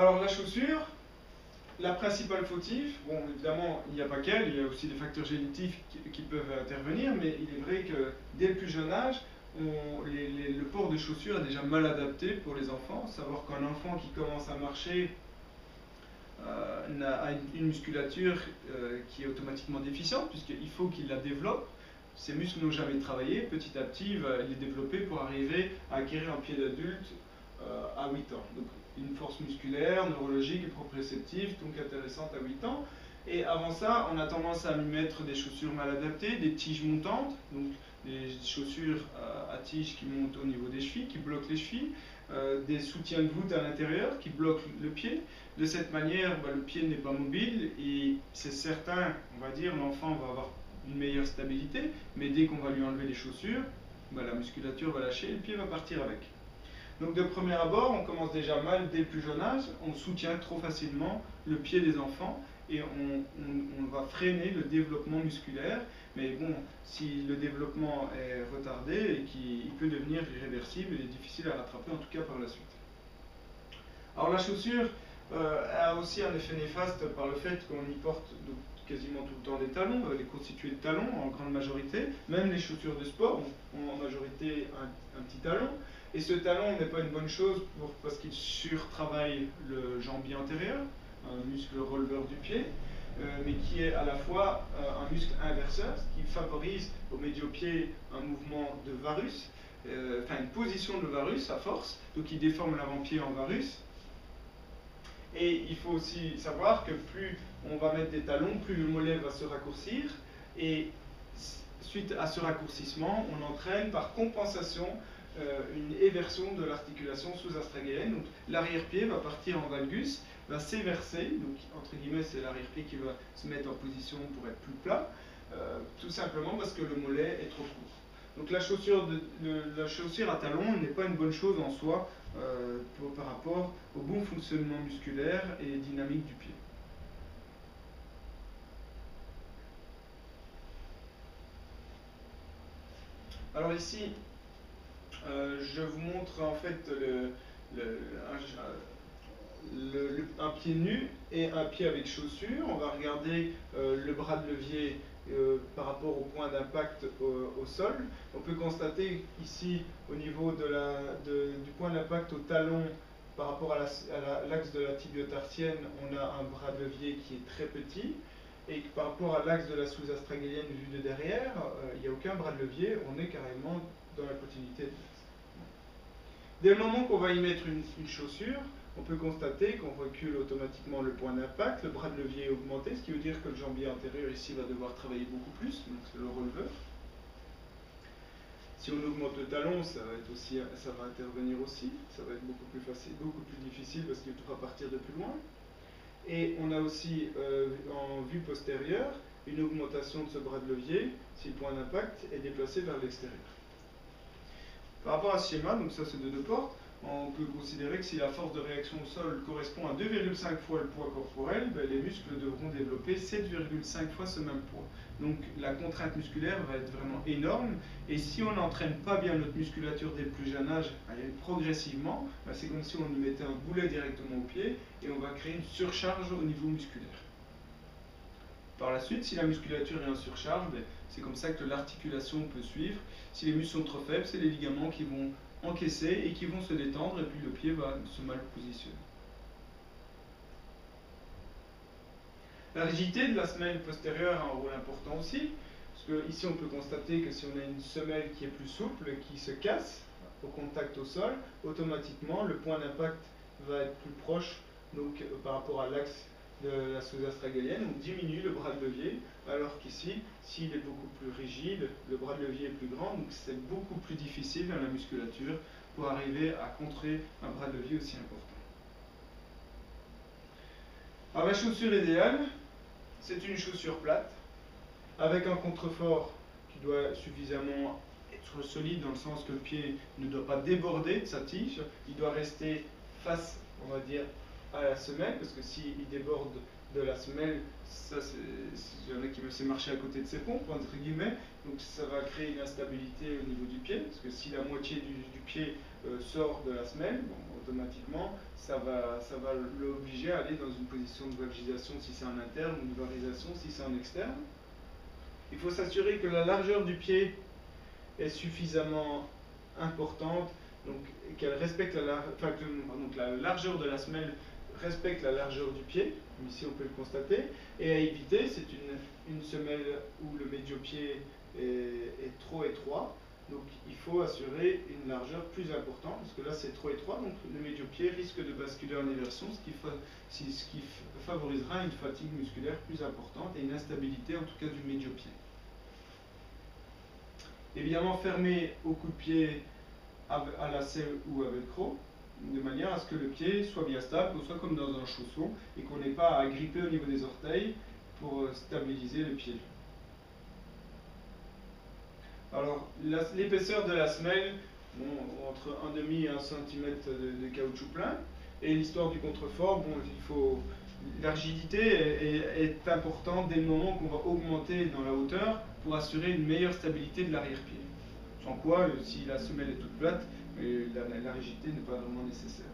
Alors la chaussure, la principale fautive, bon évidemment il n'y a pas qu'elle, il y a aussi des facteurs génétiques qui peuvent intervenir, mais il est vrai que dès le plus jeune âge, le port de chaussures est déjà mal adapté pour les enfants. Savoir qu'un enfant qui commence à marcher a une musculature qui est automatiquement déficiente, puisqu'il faut qu'il la développe. Ses muscles n'ont jamais travaillé, petit à petit il va les développer pour arriver à acquérir un pied d'adulte à 8 ans. Donc une force musculaire, neurologique et proprioceptive, donc intéressante à 8 ans. Et avant ça, on a tendance à lui mettre des chaussures mal adaptées, des tiges montantes, donc des chaussures à tiges qui montent au niveau des chevilles, qui bloquent les chevilles, des soutiens de voûte à l'intérieur qui bloquent le pied. De cette manière, le pied n'est pas mobile et c'est certain, on va dire, l'enfant va avoir une meilleure stabilité, mais dès qu'on va lui enlever les chaussures, la musculature va lâcher et le pied va partir avec. Donc de premier abord, on commence déjà mal dès le plus jeune âge, on soutient trop facilement le pied des enfants et on va freiner le développement musculaire. Mais bon, si le développement est retardé et qu'il peut devenir irréversible et difficile à rattraper, en tout cas par la suite. Alors la chaussure a aussi un effet néfaste par le fait qu'on y porte quasiment tout le temps des talons, elle est constituée de talons en grande majorité. Même les chaussures de sport ont en majorité un petit talon. Et ce talon n'est pas une bonne chose parce qu'il surtravaille le jambier antérieur, un muscle releveur du pied, mais qui est à la fois un muscle inverseur, ce qui favorise au médio-pied un mouvement de varus, une position de varus à force, donc il déforme l'avant-pied en varus. Et il faut aussi savoir que plus on va mettre des talons, plus le mollet va se raccourcir. Et suite à ce raccourcissement, on entraîne par compensation une éversion de l'articulation sous-astragalienne. Donc l'arrière-pied va partir en valgus, va s'éverser, donc entre guillemets c'est l'arrière-pied qui va se mettre en position pour être plus plat, tout simplement parce que le mollet est trop court. Donc la chaussure à talons n'est pas une bonne chose en soi par rapport au bon fonctionnement musculaire et dynamique du pied. Alors ici, je vous montre en fait un pied nu et un pied avec chaussure. On va regarder le bras de levier par rapport au point d'impact au sol. On peut constater ici au niveau du point d'impact au talon par rapport à l'axe de la tibio-tarsienne, on a un bras de levier qui est très petit. Et par rapport à l'axe de la sous-astragalienne vue de derrière, il n'y a aucun bras de levier, on est carrément dans la continuité de l'axe. Dès le moment qu'on va y mettre une chaussure, on peut constater qu'on recule automatiquement le point d'impact, le bras de levier est augmenté, ce qui veut dire que le jambier antérieur ici va devoir travailler beaucoup plus, donc c'est le releveur. Si on augmente le talon, ça va intervenir aussi, ça va être beaucoup plus facile, beaucoup plus difficile parce qu'il devra partir de plus loin. Et on a aussi en vue postérieure une augmentation de ce bras de levier si le point d'impact est déplacé vers l'extérieur. Par rapport à ce schéma, donc ça c'est de deux portes, on peut considérer que si la force de réaction au sol correspond à 2,5 fois le poids corporel, les muscles devront développer 7,5 fois ce même poids. Donc la contrainte musculaire va être vraiment énorme, et si on n'entraîne pas bien notre musculature dès le plus jeune âge, progressivement, c'est comme si on lui mettait un boulet directement au pied, et on va créer une surcharge au niveau musculaire. Par la suite, si la musculature est en surcharge, c'est comme ça que l'articulation peut suivre. Si les muscles sont trop faibles, c'est les ligaments qui vont encaisser et qui vont se détendre, et puis le pied va se mal positionner. La rigidité de la semelle postérieure a un rôle important aussi, parce que ici on peut constater que si on a une semelle qui est plus souple, qui se casse au contact au sol, automatiquement le point d'impact va être plus proche donc, par rapport à l'axe de la sous-astragalienne, on diminue le bras de levier, alors qu'ici, s'il est beaucoup plus rigide, le bras de levier est plus grand, donc c'est beaucoup plus difficile dans la musculature pour arriver à contrer un bras de levier aussi important. Alors la chaussure idéale, c'est une chaussure plate, avec un contrefort qui doit suffisamment être solide dans le sens que le pied ne doit pas déborder de sa tige, il doit rester face, on va dire, à la semelle, parce que s'il déborde de la semelle, ça il y en a qui me sait marcher à côté de ses pompes, entre guillemets, donc ça va créer une instabilité au niveau du pied, parce que si la moitié du pied sort de la semelle, bon, automatiquement, ça va l'obliger à aller dans une position de vagisation si c'est en interne, ou de varisation si c'est en externe. Il faut s'assurer que la largeur du pied est suffisamment importante, donc qu'elle respecte donc la largeur de la semelle respecte la largeur du pied, ici on peut le constater, et à éviter, c'est une semelle où le médio-pied est trop étroit, donc il faut assurer une largeur plus importante, parce que là c'est trop étroit, donc le médio-pied risque de basculer en éversion, ce qui favorisera une fatigue musculaire plus importante et une instabilité en tout cas du médio-pied. Évidemment fermé au coup de pied à lacet ou à velcro, de manière à ce que le pied soit bien stable, qu'on soit comme dans un chausson, et qu'on n'ait pas à gripper au niveau des orteils pour stabiliser le pied. Alors, l'épaisseur de la semelle, bon, entre 1,5 et 1 cm de caoutchouc plein, et l'histoire du contrefort, bon, la rigidité est importante dès le moment qu'on va augmenter dans la hauteur pour assurer une meilleure stabilité de l'arrière-pied. Sans quoi, si la semelle est toute plate, la rigidité n'est pas vraiment nécessaire.